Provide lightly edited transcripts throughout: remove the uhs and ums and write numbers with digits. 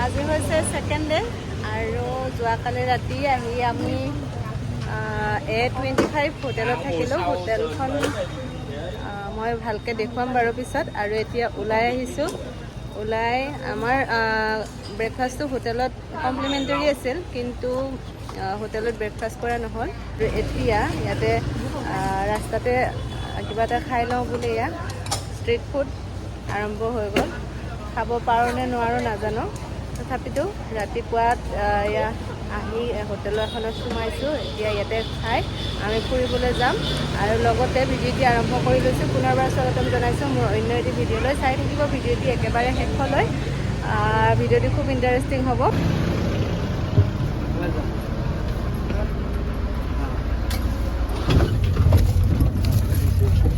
আজি হৈছে second day আৰু যোৱাকালি ৰাতি আহি আমি A25 হোটেলত থাকিলোঁ। হোটেলখন মই ভালকৈ দেখুৱাম বাৰু পিছত। আৰু এতিয়া ওলাই আহিছোঁ। ওলাই আমাৰ ব্ৰেকফাষ্টটো হোটেলত কমপ্লিমেণ্টাৰী আছিল, কিন্তু হোটেলত ব্ৰেকফাষ্ট কৰা নহ'ল। আৰু এতিয়া ইয়াতে ৰাস্তাতে কিবা এটা খাই লওঁ বুলি এয়া ষ্ট্ৰীট ফুড আৰম্ভ হৈ গ'ল। খাব পাৰোঁ নে নোৱাৰোঁ নাজানো, তথাপিতো ৰাতিপুৱাত এয়া আহি হোটেল এখনত সোমাইছোঁ। এতিয়া ইয়াতে খাই আমি ফুৰিবলৈ যাম আৰু লগতে ভিডিঅ'টি আৰম্ভ কৰি লৈছোঁ। পুনৰবাৰ স্বাগতম জনাইছোঁ মোৰ অন্য এটি ভিডিঅ'লৈ। চাই থাকিব ভিডিঅ'টি একেবাৰে শেষলৈ। ভিডিঅ'টি খুব ইণ্টাৰেষ্টিং হ'ব।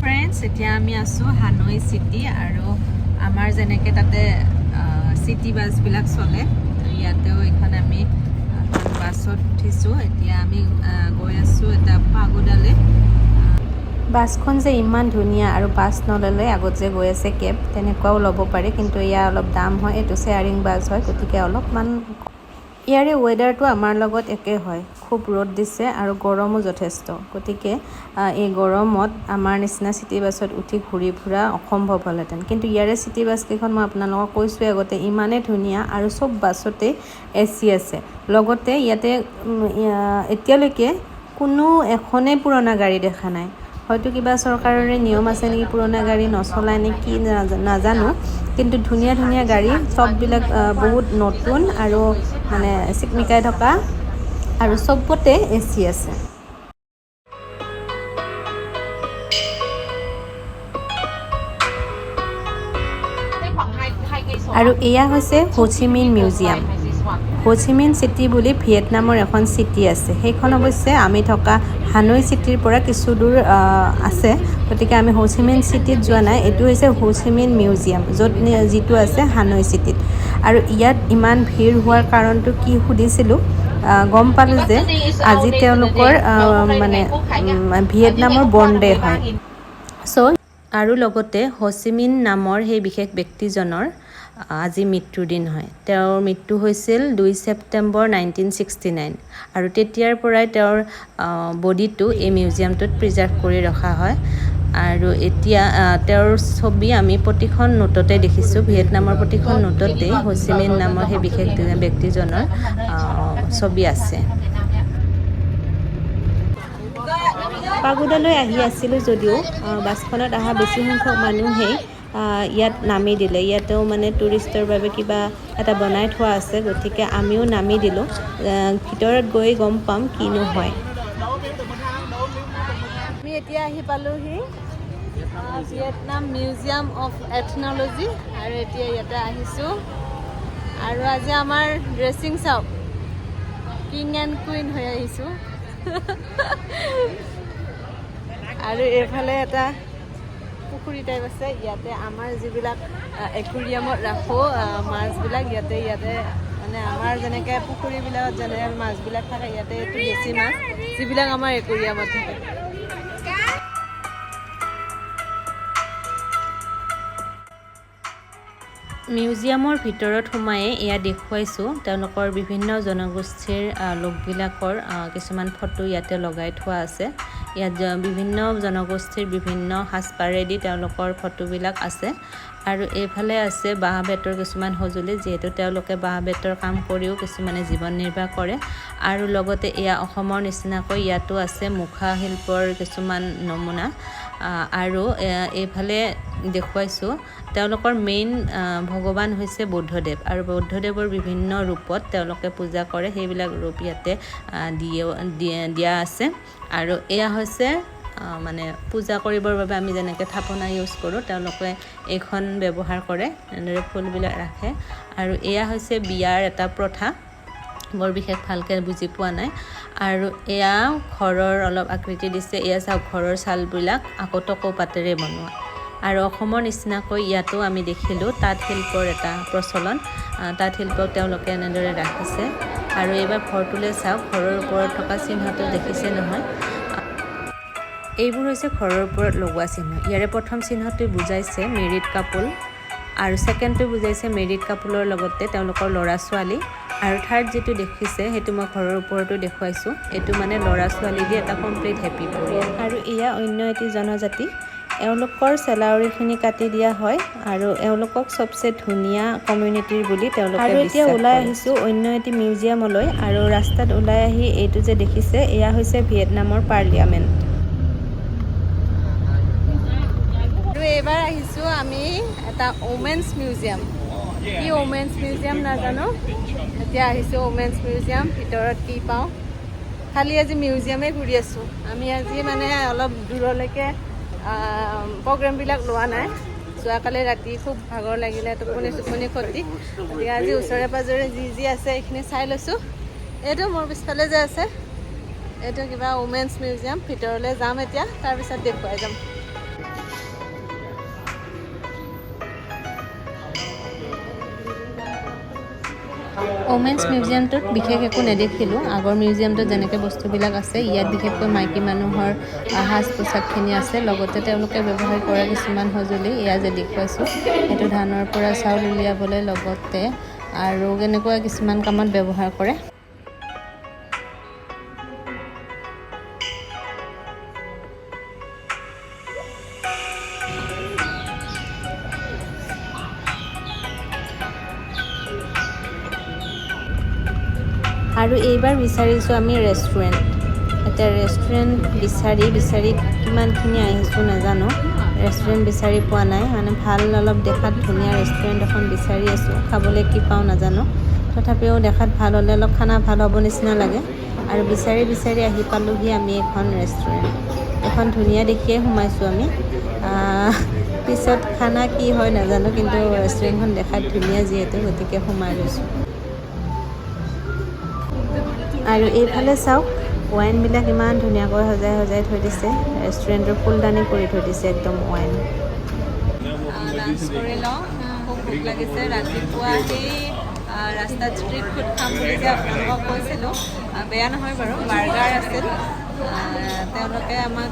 ফ্ৰেণ্ডছ, এতিয়া আমি আছোঁ হানৈ চিটি আৰু আমাৰ যেনেকৈ তাতে চিটি বাছবিলাক চলে, ইয়াতেও এইখন আমি বাছত উঠিছোঁ। এতিয়া আমি গৈ আছোঁ এটা পাগোডালৈ। বাছখন যে ইমান ধুনীয়া, আৰু বাছ নল'লে আগত যে গৈ আছে কেব, তেনেকুৱাও ল'ব পাৰি, কিন্তু ইয়াৰ অলপ দাম হয়। এইটো শ্বেয়াৰিং বাছ হয়, গতিকে অলপমান ইয়াৰে ৱেডাৰটো আমাৰ লগত একে হয়। খুব ৰ'দ দিছে আৰু গৰমো যথেষ্ট, গতিকে এই গৰমত আমাৰ নিচিনা চিটি বাছত উঠি ঘূৰি ফুৰা অসম্ভৱ হ'লহেঁতেন। কিন্তু ইয়াৰে চিটি বাছকেইখন মই আপোনালোকক কৈছোঁৱে আগতে, ইমানেই ধুনীয়া আৰু চব বাছতে AC আছে। লগতে ইয়াতে এতিয়ালৈকে কোনো এখনেই পুৰণা গাড়ী দেখা নাই। হয়তো কিবা চৰকাৰৰে নিয়ম আছে নেকি, পুৰণা গাড়ী নচলায় নে কি নাজানো, কিন্তু ধুনীয়া ধুনীয়া গাড়ী চববিলাক বহুত নতুন আৰু মানে চিকমিকাই থকা, আৰু চবতে AC আছে। আৰু এয়া হৈছে হো চি মিন মিউজিয়াম। হো চি মিন চিটি বুলি ভিয়েটনামৰ এখন চিটি আছে। সেইখন অৱশ্যে আমি থকা হানৈ চিটিৰ পৰা কিছু দূৰ আছে, গতিকে আমি হো চি মিন চিটিত যোৱা নাই। এইটো হৈছে হো চি মিন মিউজিয়াম, যিটো আছে হানৈ চিটিত। আৰু ইয়াত ইমান ভিৰ হোৱাৰ কাৰণটো কি সুধিছিলোঁ, গম পালোঁ যে আজি তেওঁলোকৰ মানে ভিয়েটনামৰ বৰ্ণ ডে হয়। আৰু লগতে হো চি মিন নামৰ সেই বিশেষ ব্যক্তিজনৰ আজি মৃত্যুৰ দিন হয়। তেওঁৰ মৃত্যু হৈছিল 2 ছেপ্টেম্বৰ 1969, আৰু তেতিয়াৰ পৰাই তেওঁৰ বডিটো এই মিউজিয়ামটোত প্ৰিজাৰ্ভ কৰি ৰখা হয়। আৰু এতিয়া তেওঁৰ ছবি আমি প্ৰতিখন নোটতে দেখিছোঁ। ভিয়েটনামৰ প্ৰতিখন নোটতেই হো চি মিন নামৰ সেই বিশেষ ব্যক্তিজনৰ ছবি আছে। পাগোডালৈ আহি আছিলোঁ যদিও বাছখনত অহা বেছি সংখ্যক মানুহেই ইয়াত নামি দিলে। ইয়াতেও মানে টুৰিষ্টৰ বাবে কিবা এটা বনাই থোৱা আছে, গতিকে আমিও নামি দিলোঁ। ভিতৰত গৈ গম পাম কিনো হয়। আমি এতিয়া আহি পালোঁহি ভিয়েটনাম মিউজিয়াম অফ এথন'লজি, আৰু এতিয়া ইয়াতে আহিছোঁ। আৰু আজি আমাৰ ড্ৰেছিং চাওক, কিং এণ্ড কুইন হৈ আহিছোঁ। আৰু এইফালে এটা পুখুৰী টাইপ আছে। ইয়াতে আমাৰ যিবিলাক একুৰিয়ামত ৰাখোঁ মাছবিলাক, ইয়াতে মানে আমাৰ যেনেকৈ পুখুৰীবিলাকত যেনে মাছবিলাক থাকে, ইয়াতে এইটো বেছি মাছ যিবিলাক আমাৰ একুৰিয়ামত থাকে। মিউজিয়ামৰ ভিতৰত সোমায়ে এয়া দেখুৱাইছোঁ তেওঁলোকৰ বিভিন্ন জনগোষ্ঠীৰ লোকবিলাকৰ কিছুমান ফটো ইয়াতে লগাই থোৱা আছে। ইয়াত বিভিন্ন জনগোষ্ঠীৰ বিভিন্ন সাজপাৰেদি তেওঁলোকৰ ফটোবিলাক আছে। আৰু এইফালে আছে বাঁহ বেতৰ কিছুমান সঁজুলি, যিহেতু তেওঁলোকে বাঁহ বেতৰ কাম কৰিও কিছুমানে জীৱন নিৰ্বাহ কৰে। আৰু লগতে এয়া অসমৰ নিচিনাকৈ ইয়াতো আছে মুখা শিল্পৰ কিছুমান নমুনা। আৰু এইফালে দেখুৱাইছোঁ তেওঁলোকৰ মেইন ভগৱান হৈছে বুদ্ধদেৱ, আৰু বুদ্ধদেৱৰ বিভিন্ন ৰূপত তেওঁলোকে পূজা কৰে। সেইবিলাক ৰূপ ইয়াতে দিয়া আছে। আৰু এয়া হৈছে মানে পূজা কৰিবৰ বাবে আমি যেনেকৈ থাপনা ইউজ কৰোঁ, তেওঁলোকে এইখন ব্যৱহাৰ কৰে, এনেদৰে ফুলবিলাক ৰাখে। আৰু এয়া হৈছে বিয়াৰ এটা প্ৰথা, বৰ বিশেষ ভালকৈ বুজি পোৱা নাই। আৰু এয়া ঘৰৰ অলপ আকৃতি দিছে। এয়া চাওক, ঘৰৰ ছালবিলাক আকৌ টকৌ পাতেৰে বনোৱা। আৰু অসমৰ নিচিনাকৈ ইয়াতো আমি দেখিলোঁ তাঁত শিল্পৰ এটা প্ৰচলন। তাঁত শিল্প তেওঁলোকে এনেদৰে ৰাখিছে। আৰু এইবাৰ ঘৰটোলৈ চাওক, ঘৰৰ ওপৰত থকা চিহ্নটো দেখিছে নহয়, এইবোৰ হৈছে ঘৰৰ ওপৰত লগোৱা চিহ্ন। ইয়াৰে প্ৰথম চিহ্নটোৱে বুজাইছে মেৰিড কাপল, আৰু ছেকেণ্ডটো বুজাইছে মেৰিড কাপোলৰ লগতে তেওঁলোকৰ ল'ৰা ছোৱালী আৰু থাৰ্ড যিটো দেখিছে সেইটো মই ঘৰৰ ওপৰতো দেখুৱাইছোঁ এইটো মানে ল'ৰা ছোৱালী দি এটা কমপ্লিট হেপী পৰিয়াল আৰু এয়া অন্য এটি জনজাতি এওঁলোকৰ চেলাউৰিখিনি কাটি দিয়া হয় আৰু এওঁলোকক চবচে ধুনীয়া কমিউনিটিৰ বুলি তেওঁলোকে আৰু এতিয়া ওলাই আহিছোঁ অন্য এটি মিউজিয়ামলৈ আৰু ৰাস্তাত ওলাই আহি এইটো যে দেখিছে এয়া হৈছে ভিয়েটনামৰ পাৰ্লিয়ামেণ্ট আৰু এইবাৰ আহিছোঁ আমি এটা ওমেন্স মিউজিয়াম কি ওমেন্স মিউজিয়াম নাজানো এতিয়া আহিছোঁ ওমেন্স মিউজিয়াম ভিতৰত কি পাওঁ খালি আজি মিউজিয়ামে ঘূৰি আছোঁ আমি আজি মানে অলপ দূৰলৈকে প্ৰগ্ৰেমবিলাক লোৱা নাই যোৱাকালি ৰাতি খুব ভাগৰ লাগিলে টোপনি ক্ষতি গতিকে আজি ওচৰে পাজৰে যি আছে এইখিনি চাই লৈছোঁ এইটো মোৰ পিছফালে যে আছে এইটো কিবা ওমেন্স মিউজিয়াম ভিতৰলৈ যাম এতিয়া তাৰপিছত দেখুৱাই যাম ওমেন্স মিউজিয়ামটোত বিশেষ একো নেদেখিলোঁ আগৰ মিউজিয়ামটোত যেনেকৈ বস্তুবিলাক আছে ইয়াত বিশেষকৈ মাইকী মানুহৰ সাজ পোছাকখিনি আছে লগতে তেওঁলোকে ব্যৱহাৰ কৰা কিছুমান সঁজুলি এয়া যে দেখুৱাইছোঁ সেইটো ধানৰ পৰা চাউল উলিয়াবলৈ লগতে আৰু এনেকুৱা কিছুমান কামত ব্যৱহাৰ কৰে আৰু এইবাৰ বিচাৰিছোঁ আমি ৰেষ্টুৰেণ্ট এতিয়া ৰেষ্টুৰেণ্ট বিচাৰি কিমানখিনি আহিছোঁ নাজানো ৰেষ্টুৰেণ্ট বিচাৰি পোৱা নাই মানে ভাল অলপ দেখাত ধুনীয়া ৰেষ্টুৰেণ্ট এখন বিচাৰি আছোঁ খাবলৈ কি পাওঁ নাজানো তথাপিও দেখাত ভাল হ'লে অলপ খানা ভাল হ'ব নিচিনা লাগে আৰু বিচাৰি আহি পালোঁহি আমি এখন ৰেষ্টুৰেণ্ট এখন ধুনীয়া দেখিয়ে সোমাইছোঁ আমি পিছত খানা কি হয় নাজানো কিন্তু ৰেষ্টুৰেণ্টখন দেখাত ধুনীয়া যিহেতু গতিকে সোমাই গৈছোঁ আৰু এইফালে চাওক ৱাইনবিলাক ইমান ধুনীয়াকৈ সজাই থৈ দিছে ৰেষ্টুৰেণ্টৰ ফুলদানি কৰি থৈ দিছে একদম ৱাইন লাঞ্চ কৰি লওঁ খুব ভোক লাগিছে ৰাতিপুৱা সেই ৰাস্তাত ষ্ট্ৰীট ফুড খাম বুলি যে আপোনালোকক কৈছিলোঁ বেয়া নহয় বাৰু বাৰ্গাৰ আছিল তেওঁলোকে আমাক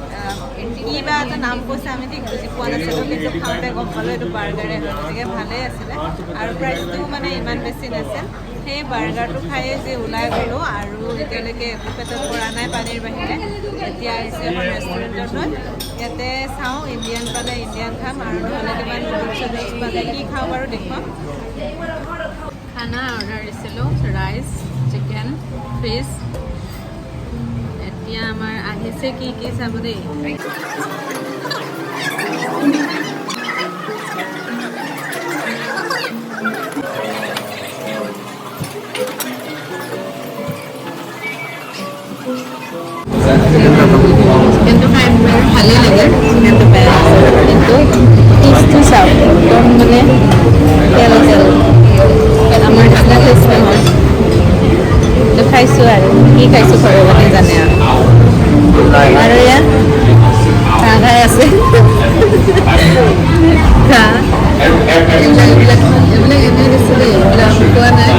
কিবা এটা নাম কৈছে আমি ঠিক বুজি পোৱা নাছিলোঁ কিন্তু খাওঁতে গম পালোঁ এইটো বাৰ্গাৰে হয় গতিকে ভালেই আছিলে আৰু প্ৰাইচটোও মানে ইমান বেছি নাছিল সেই বাৰ্গাৰটো খায়ে যে ওলাই গ'লোঁ আৰু এতিয়ালৈকে একো পেটত পৰা নাই পানীৰ বাহিৰে এতিয়া আহিছোঁ এখন ৰেষ্টুৰেণ্টলৈ ইয়াতে চাওঁ ইণ্ডিয়ান পালে ইণ্ডিয়ান খাম আৰু নহ'লে কিবা নুডলছ পালে কি খাওঁ বাৰু দেখুৱাম খানা অৰ্ডাৰ দিছিলোঁ ৰাইচ চিকেন ফিছ এতিয়া আমাৰ আহিছে কি চাব দেই চিকেনটো খাই মোৰ ভালেই লাগে চিকেনটো বেয়া কিন্তু টেষ্টটো চাওক একদম মানে তেল আমাৰ নিচিনা টেষ্ট নহয় তো খাইছোঁ আৰু কি খাইছোঁ ঘৰতে জানে আৰু ইয়াত চাহ খাই আছে এইবিলাক এনেই দিছিলে এইবিলাক খোৱা নাই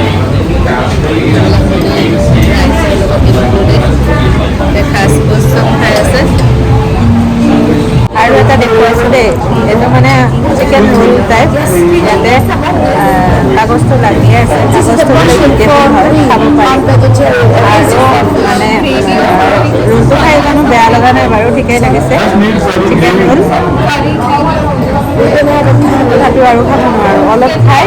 আৰু এটা দেখুৱাইছোঁ দেই এইটো মানে চিকেন ৰোল টাইপ ইয়াতে কাগজটো লাগিয়ে আছে কাগজটো হয় খাব পাৰি আৰু মানে ৰোলটো খাই ইমানো বেয়া লগা নাই বাৰু ঠিকেই লাগিছে চিকেন ৰোল তথাপিও আৰু খাব নোৱাৰোঁ অলপ খাই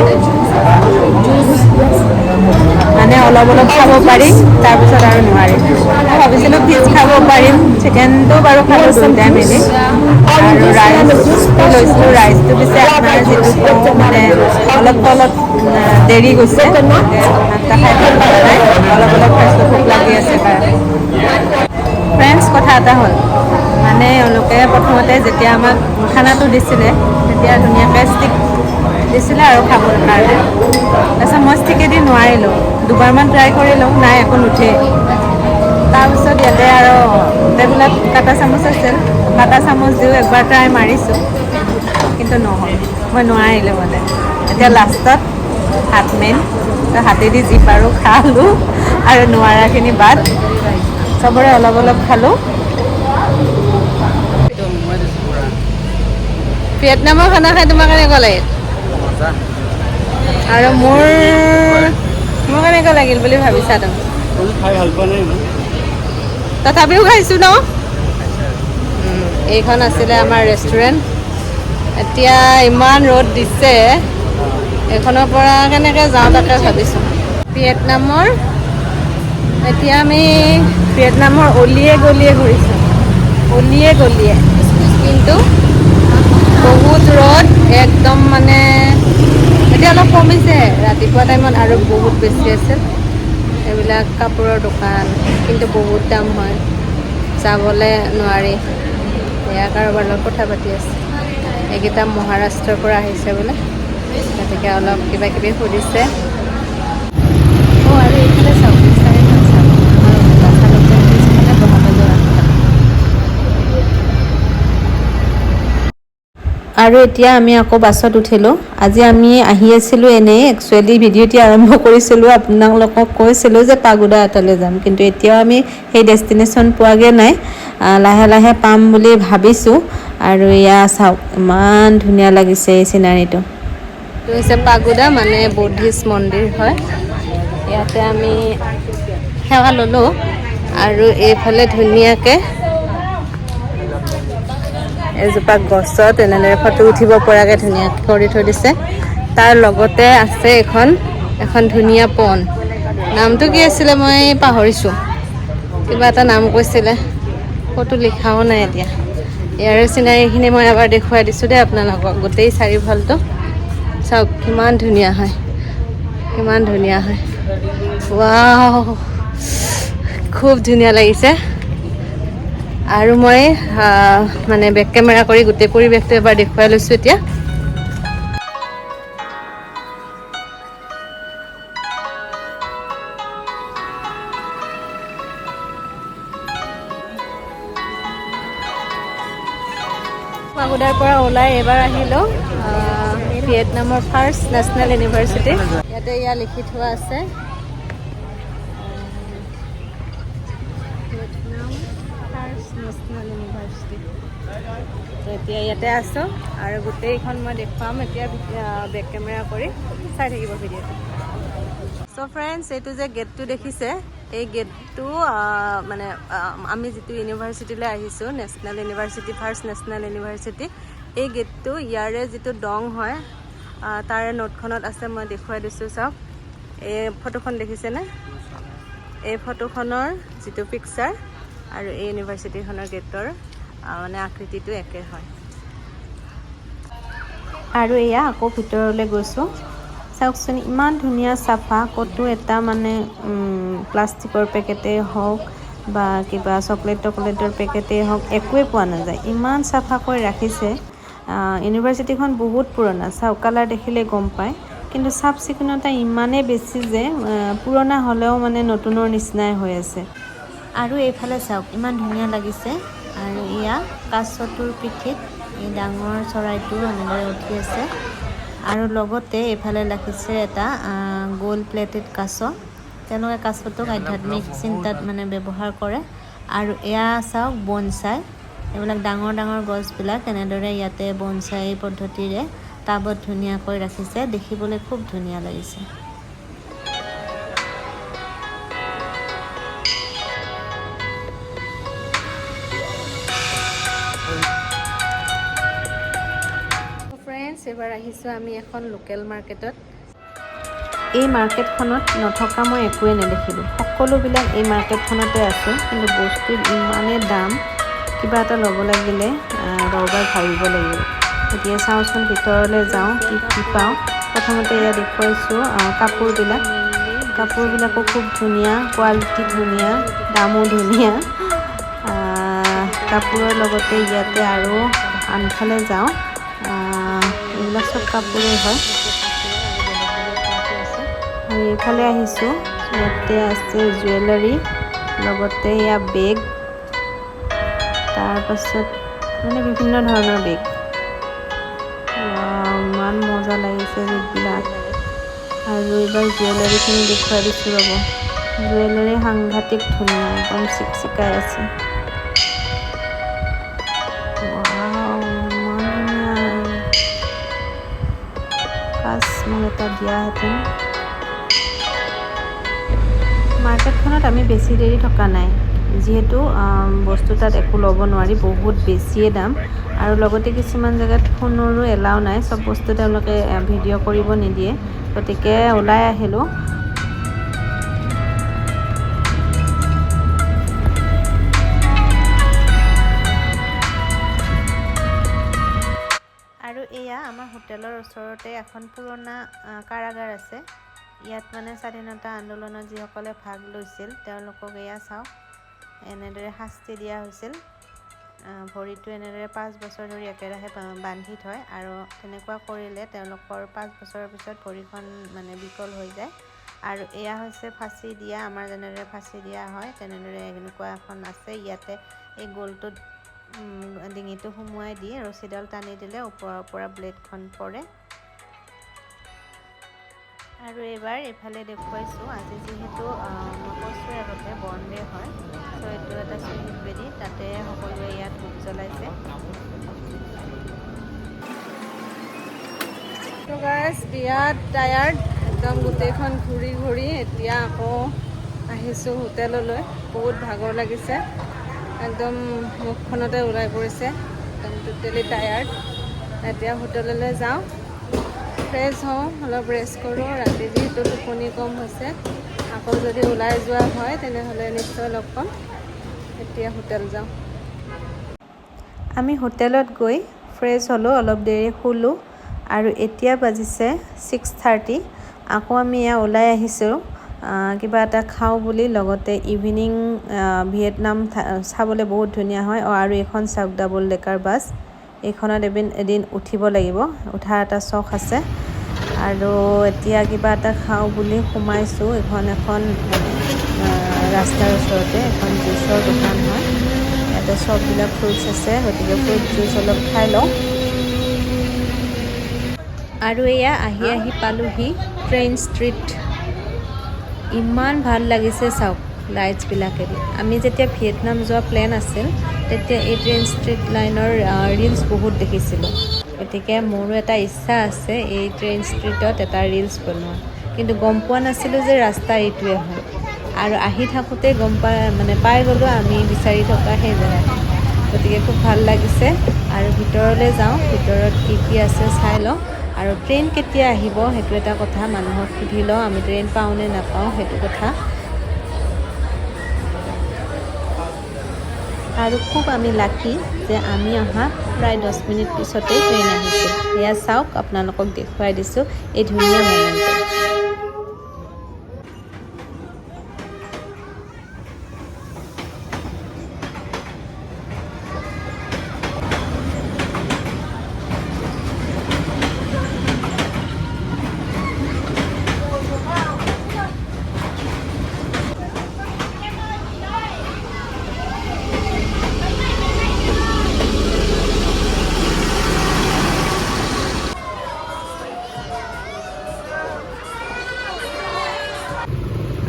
মানে অলপ খাব পাৰিম তাৰপিছত আৰু নোৱাৰিম মই ভাবিছিলোঁ ফিছ খাব পাৰিম চিকেনটো বাৰু খালোঁ দুটাই মিলি আৰু ৰাইচটো লৈছিলোঁ ৰাইচটো পিছে আপোনাৰ যিটো মানে অলপ তলত দেৰি গৈছে ভাতটা খাই ভাল লগা নাই অলপ খাইছোঁ ভোক লাগি আছে কাৰণে ফ্ৰেণ্ডছ কথা এটা হ'ল মানে এওঁলোকে প্ৰথমতে যেতিয়া আমাক খানাটো দিছিলে তেতিয়া ধুনীয়াকৈ ষ্টিক দিছিলে আৰু খাবৰ কাৰণে তাৰপিছত মই ষ্টিকেদি নোৱাৰিলোঁ দুবাৰমান ট্ৰাই কৰিলোঁ নাই একো নুঠেই তাৰপিছত ইয়াতে আৰু গোটেইবিলাক কাটা চামুচ আছিল কাটা চামুচ দিও একবাৰ ট্ৰাই মাৰিছোঁ কিন্তু নহ'ল মই নোৱাৰিলোঁ মানে এতিয়া লাষ্টত হাত মেইন হাতেদি যি পাৰোঁ খালোঁ আৰু নোৱাৰাখিনি বাদ চবৰে অলপ খালোঁ ভিয়েটনামৰ খানা খাই তোমাৰ কেনেকুৱা লাগে আৰু মোৰ কেনেকুৱা লাগিল বুলি ভাবিছা তুমি? খাই ভাল পোৱা নাই ইমান। তথাপিও খাইছোঁ ন। এইখন আছিলে আমাৰ ৰেষ্টুৰেণ্ট। এতিয়া ইমান ৰ'দ দিছে, এইখনৰ পৰা কেনেকৈ যাওঁ তাকে ভাবিছোঁ। ভিয়েটনামৰ এতিয়া আমি ভিয়েটনামৰ অলিয়ে গলিয়ে ঘূৰিছোঁ, অলিয়ে গলিয়ে, কিন্তু বহুত ৰ'দ একদম মানে এতিয়া অলপ কমিছে, ৰাতিপুৱা টাইমত আৰু বহুত বেছি আছিল। এইবিলাক কাপোৰৰ দোকান, কিন্তু বহুত দাম হয়, যাবলৈ নোৱাৰি। এয়া কাৰোবাৰ লগত কথা পাতি আছে, এইকেইটা মহাৰাষ্ট্ৰৰ পৰা আহিছে বোলে, গতিকে অলপ কিবা কিবি সুধিছে। আৰু এইফালে চাওক, চাৰিওফালে চাওক, আমাৰ চালকজন পিছফালে বহাবাজৰ ৰাস্তা। আৰু এতিয়া আমি আকৌ বাছত উঠিলোঁ। আজি আমি আহি আছিলোঁ এনেই, একচুৱেলি ভিডিঅ'টি আৰম্ভ কৰিছিলোঁ, আপোনালোকক কৈছিলোঁ যে পাগোডা এটালৈ যাম, কিন্তু এতিয়াও আমি সেই ডেষ্টিনেশ্যন পোৱাগৈ নাই, লাহে লাহে পাম বুলি ভাবিছোঁ। আৰু এয়া চাওক, ইমান ধুনীয়া লাগিছে এই চিনাৰীটো। এইটো হৈছে পাগোডা, মানে বৌদ্ধিষ্ট মন্দিৰ হয়। ইয়াতে আমি সেৱা ল'লোঁ, আৰু এইফালে ধুনীয়াকৈ এজোপা গছত এনেদৰে ফটো উঠিব পৰাকৈ ধুনীয়াকৈ কৰি থৈ দিছে। তাৰ লগতে আছে এখন ধুনীয়া পণ্ড। নামটো কি আছিলে মই পাহৰিছোঁ, কিবা এটা নাম কৈছিলে, ক'তো লিখাও নাই এতিয়া। ইয়াৰে চিনাৰীখিনি মই এবাৰ দেখুৱাই দিছোঁ দেই আপোনালোকক, গোটেই চাৰিওফালটো চাওক কিমান ধুনীয়া হয়, কিমান ধুনীয়া হয়। ৱাও, খুব ধুনীয়া লাগিছে। আৰু মই মানে বেক কেমেৰা কৰি গোটেই পৰিৱেশটো এবাৰ দেখুৱাই লৈছোঁ এতিয়া। পাগোডাৰ পৰা ওলাই এইবাৰ আহিলোঁ ভিয়েটনামৰ ফাৰ্ষ্ট নেশ্যনেল ইউনিভাৰ্চিটি। ইয়াতে এয়া লিখি থোৱা আছে, ভিয়েটনাম ফাৰ্ষ্ট নেশ্যনেল ইউনিভাৰ্চিটি। এতিয়া ইয়াতে আছোঁ, আৰু গোটেইখন মই দেখুৱাম এতিয়া বেক কেমেৰা কৰি, চাই থাকিব ভিডিঅ'টো। চ' ফ্ৰেণ্ডছ, এইটো যে গেটটো দেখিছে, এই গেটটো মানে আমি যিটো ইউনিভাৰ্চিটিলৈ আহিছোঁ, national university, first national university, এই গেটটো ইয়াৰে যিটো ডং হয় তাৰে নোটখনত আছে, মই দেখুৱাই দিছোঁ চাওক। এই ফটোখন দেখিছেনে? এই ফটোখনৰ যিটো পিকচাৰ আৰু এই ইউনিভাৰ্চিটিখনৰ গেটৰ মানে আকৃতিটো একে হয়। আৰু এয়া আকৌ ভিতৰলৈ গৈছোঁ, চাওকচোন ইমান ধুনীয়া চাফা, ক'তো এটা মানে প্লাষ্টিকৰ পেকেটেই হওক বা কিবা চকলেটৰ পেকেটেই হওক, একোৱেই পোৱা নাযায়, ইমান চাফাকৈ ৰাখিছে। ইউনিভাৰ্চিটিখন বহুত পুৰণা, চাওক কালাৰ দেখিলে গম পায়, কিন্তু চাফ চিকুণতা ইমানেই বেছি যে পুৰণা হ'লেও মানে নতুনৰ নিচিনাই হৈ আছে। আৰু এইফালে চাওক ইমান ধুনীয়া লাগিছে, আৰু এয়া কাছটোৰ পিঠিত এই ডাঙৰ চৰাইটো এনেদৰে উঠি আছে, আৰু লগতে এইফালে ৰাখিছে এটা গ'ল্ড প্লেটেড কাছ। তেওঁলোকে কাছটোক আধ্যাত্মিক চিন্তাত মানে ব্যৱহাৰ কৰে। আৰু এয়া চাওক বনচাই, এইবিলাক ডাঙৰ ডাঙৰ গছবিলাক এনেদৰে ইয়াতে বনচাই পদ্ধতিৰে টাবত ধুনীয়াকৈ ৰাখিছে, দেখিবলৈ খুব ধুনীয়া লাগিছে। ফ্ৰেণ্ডছ, এইবাৰ আহিছোঁ আমি এখন লোকেল মাৰ্কেটত। এই মাৰ্কেটখনত নথকা মই একোৱেই নেদেখিলোঁ, সকলোবিলাক এই মাৰ্কেটখনতে আছে, কিন্তু বস্তুৰ ইমানেই দাম, কিবা এটা ল'ব লাগিলে বাৰবাৰ ভাবিব লাগিব। এতিয়া চাওঁচোন ভিতৰলৈ যাওঁ, কি কি পাওঁ। প্ৰথমতে এয়া দেখুৱাইছোঁ কাপোৰবিলাকো খুব ধুনীয়া, কোৱালিটি ধুনীয়া, দামো ধুনীয়া। কাপোৰৰ লগতে ইয়াতে আৰু আনফালে যাওঁ, এইবিলাক চব কাপোৰেই হয়। আৰু এইফালে আহিছোঁ, ইয়াতে আছে জুৱেলাৰী, লগতে এয়া বেগ, তাৰপাছত মানে বিভিন্ন ধৰণৰ বেগ। ইমান মজা লাগিছে বেগবিলাক। আৰু এইবাৰ জুৱেলাৰীখিনি দেখুৱাই দিছোঁ ৰ'ব, জুৱেলাৰী সাংঘাতিক ধুনীয়া, একদম চিকচিকাই আছে। মোক এটা দিয়াহেঁতেন। মাৰ্কেটখনত আমি বেছি দেৰি থকা নাই, যিহেতু বস্তু তাত একো ল'ব নোৱাৰি, বহুত বেছিয়ে দাম। আৰু লগতে কিছুমান জেগাত ফোনৰো এলাও নাই, চব বস্তু তেওঁলোকে ভিডিঅ' কৰিব নিদিয়ে, গতিকে ওলাই আহিলোঁ। আৰু এয়া আমাৰ হোটেলৰ ওচৰতে এখন পুৰণা কাৰাগাৰ আছে। ইয়াত মানে স্বাধীনতা আন্দোলনত যিসকলে ভাগ লৈছিল তেওঁলোকক এয়া চাওক, এনেদৰে শাস্তি দিয়া হৈছিল। ভৰিটো এনেদৰে 5 বছৰ ধৰি একেৰাহে বান্ধি থয়, আৰু তেনেকুৱা কৰিলে তেওঁলোকৰ 5 বছৰৰ পিছত ভৰিখন মানে বিকল হৈ যায়। আৰু এয়া হৈছে ফাঁচি দিয়া, আমাৰ যেনেদৰে ফাঁচি দিয়া হয় তেনেদৰে এনেকুৱা এখন আছে। ইয়াতে এই গলটোত ডিঙিটো সুমুৱাই দি ৰছীডাল টানি দিলে ওপৰৰ পৰা ব্লেডখন পৰে। আৰু এইবাৰ এইফালে দেখুৱাইছোঁ, আজি যিহেতু মই কৈছোঁ আগতে বনডে হয়, ত' এইটো এটা শ্বহীদ বেদী, তাতে সকলোৱে ইয়াত ধূপ জ্বলাইছে। তো গাইজ বিৰাট টায়াৰ্ড, একদম গোটেইখন ঘূৰি ঘূৰি এতিয়া আকৌ আহিছোঁ হোটেললৈ। বহুত ভাগৰ লাগিছে, একদম মুখখনতে ওলাই পৰিছে, একদম টোটেলি টায়াৰ্ড। এতিয়া হোটেললৈ যাওঁ, ফ্ৰেছ হওঁ, অলপ ৰেষ্ট কৰোঁ। ৰাতি যিহেতু টোপনি কম হৈছে, আকৌ যদি ওলাই যোৱা হয় তেনেহ'লে নিশ্চয় লগ পাম। এতিয়া হোটেল যাওঁ। আমি হোটেলত গৈ ফ্ৰেছ হ'লোঁ, অলপ দেৰি শুলোঁ, আৰু এতিয়া বাজিছে 6:30। আকৌ আমি এয়া ওলাই আহিছোঁ কিবা এটা খাওঁ বুলি। লগতে ইভিনিং ভিয়েটনাম চাবলৈ বহুত ধুনীয়া হয়। আৰু এইখন চাওক, ডাবল ডেকাৰ বাছ, এইখনত এদিন উঠিব লাগিব, উঠাৰ এটা চখ আছে। আৰু এতিয়া কিবা এটা খাওঁ বুলি সোমাইছোঁ। এখন ৰাস্তাৰ ওচৰতে এখন জুচৰ দোকান হয়, ইয়াতে চববিলাক ফ্ৰুটছ আছে, গতিকে ফ্ৰুট জুচ অলপ খাই লওঁ। আৰু এয়া আহি পালোহি ট্ৰেইন ষ্ট্ৰীট। ইমান ভাল লাগিছে চাওক লাইটছবিলাকেদি। আমি যেতিয়া ভিয়েটনাম যোৱা প্লেন আছিল তেতিয়া এই ট্ৰেইন ষ্ট্ৰীট লাইনৰ ৰিলছ বহুত দেখিছিলোঁ, গতিকে মোৰো এটা ইচ্ছা আছে এই ট্ৰেইন ষ্ট্ৰীটত এটা ৰিলছ বনোৱা, কিন্তু গম পোৱা নাছিলোঁ যে ৰাস্তা এইটোৱে হয়। আৰু আহি থাকোঁতে পাই গ'লোঁ আমি বিচাৰি থকা সেই জেগাটো, গতিকে খুব ভাল লাগিছে। আৰু ভিতৰলৈ যাওঁ, ভিতৰত কি আছে চাই লওঁ। আৰু ট্ৰেইন কেতিয়া আহিব সেইটো এটা কথা, মানুহক সুধি লওঁ আমি ট্ৰেইন পাওঁ নে নাপাওঁ সেইটো কথা। আৰু খুব আমি লাকি যে আমি অহা প্ৰায় 10 মিনিট পিছতেই ট্ৰেইন আহিছিল। এয়া চাওক, আপোনালোকক দেখুৱাই দিছোঁ এই ধুনীয়া মোমেণ্টটো।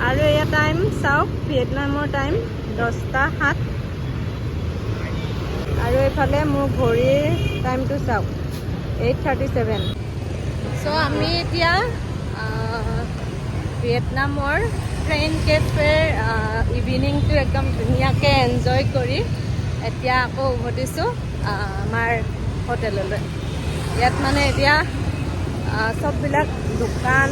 আৰু এয়া টাইম চাওক, ভিয়েটনামৰ টাইম 10:07। আৰু এইফালে মোৰ ঘড়ীৰ টাইমটো চাওক 8:37। চ' আমি এতিয়া ভিয়েটনামৰ ট্ৰেইন কেফেৰ ইভিনিংটো একদম ধুনীয়াকৈ এনজয় কৰি এতিয়া আকৌ উভতিছোঁ আমাৰ হোটেললৈ। ইয়াত মানে এতিয়া চববিলাক দোকান,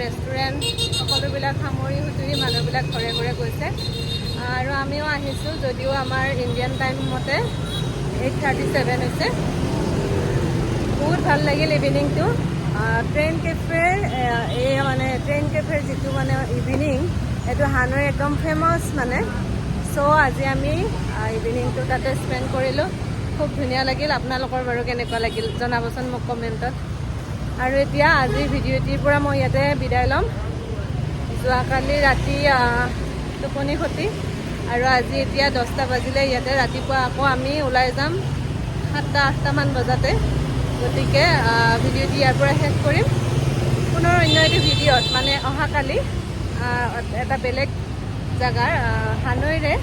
ৰেষ্টুৰেণ্ট সকলোবিলাক সামৰি সুতৰি মানুহবিলাক ঘৰে ঘৰে গৈছে। আৰু আমিও আহিছোঁ, যদিও আমাৰ ইণ্ডিয়ান টাইম মতে 8:37 হৈছে। বহুত ভাল লাগিল ইভিনিংটো। ট্ৰেইন কেফেৰ ট্ৰেইন কেফেৰ যিটো ইভিনিং, এইটো হানৈৰ একদম ফেমাছ মানে। চ' আজি আমি ইভিনিংটো তাতে স্পেণ্ড কৰিলোঁ, খুব ধুনীয়া লাগিল। আপোনালোকৰ বাৰু কেনেকুৱা লাগিল জনাবচোন মোক কমেণ্টত। আৰু এতিয়া আজিৰ ভিডিঅ'টিৰ পৰা মই ইয়াতে বিদায় ল'ম। যোৱাকালি ৰাতি টোপনি ক্ষতি, আৰু আজি এতিয়া 10টা বাজিলে। ইয়াতে ৰাতিপুৱা আকৌ আমি ওলাই যাম 7-8টামান বজাতে। গতিকে ভিডিঅ'টি ইয়াৰ পৰা শেষ কৰিম। পুনৰ অন্য এটি ভিডিঅ'ত অহাকালি এটা বেলেগ জেগাৰ হানৈৰে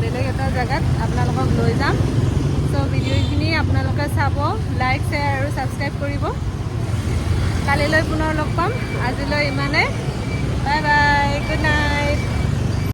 বেলেগ এটা জেগাত আপোনালোকক লৈ যাম। চ' ভিডিঅ'খিনি আপোনালোকে চাব, লাইক, শ্বেয়াৰ আৰু ছাবস্ক্ৰাইব কৰিব। কালিলৈ পুনৰ লগ পাম আজিলৈ ইমানে